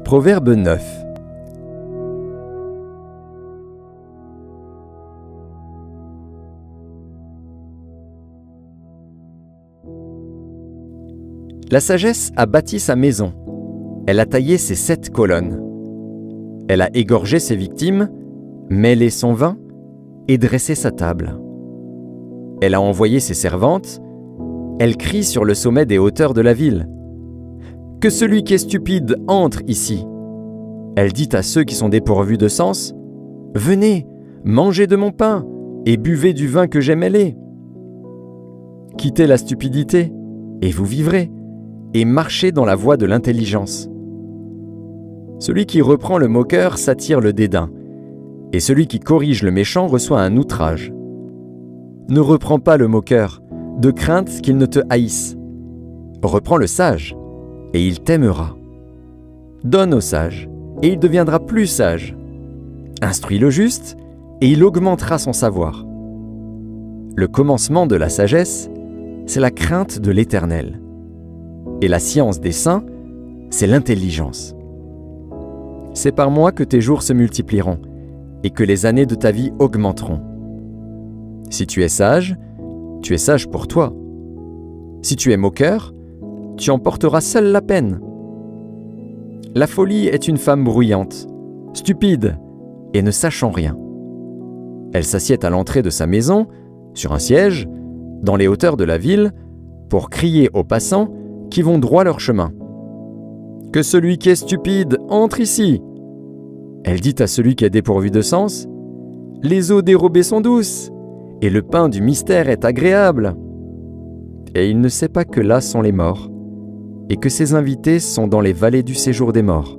Proverbe 9. La sagesse a bâti sa maison. Elle a taillé ses 7 colonnes. Elle a égorgé ses victimes, mêlé son vin et dressé sa table. Elle a envoyé ses servantes. Elle crie sur le sommet des hauteurs de la ville. Que celui qui est stupide entre ici. Elle dit à ceux qui sont dépourvus de sens, « Venez, mangez de mon pain et buvez du vin que j'ai mêlé. Quittez la stupidité et vous vivrez, et marchez dans la voie de l'intelligence. Celui qui reprend le moqueur s'attire le dédain, et celui qui corrige le méchant reçoit un outrage. Ne reprends pas le moqueur, de crainte qu'il ne te haïsse. Reprends le sage, et il t'aimera. Donne au sage, et il deviendra plus sage. Instruis le juste, et il augmentera son savoir. Le commencement de la sagesse, c'est la crainte de l'Éternel. Et la science des saints, c'est l'intelligence. C'est par moi que tes jours se multiplieront, et que les années de ta vie augmenteront. Si tu es sage pour toi. Si tu es moqueur, tu en porteras seul la peine. La folie est une femme bruyante, stupide et ne sachant rien. Elle s'assied à l'entrée de sa maison, sur un siège, dans les hauteurs de la ville, pour crier aux passants qui vont droit leur chemin. « Que celui qui est stupide entre ici !» Elle dit à celui qui est dépourvu de sens, « Les eaux dérobées sont douces, et le pain du mystère est agréable. » Et il ne sait pas que là sont les morts, et que ses invités sont dans les vallées du séjour des morts.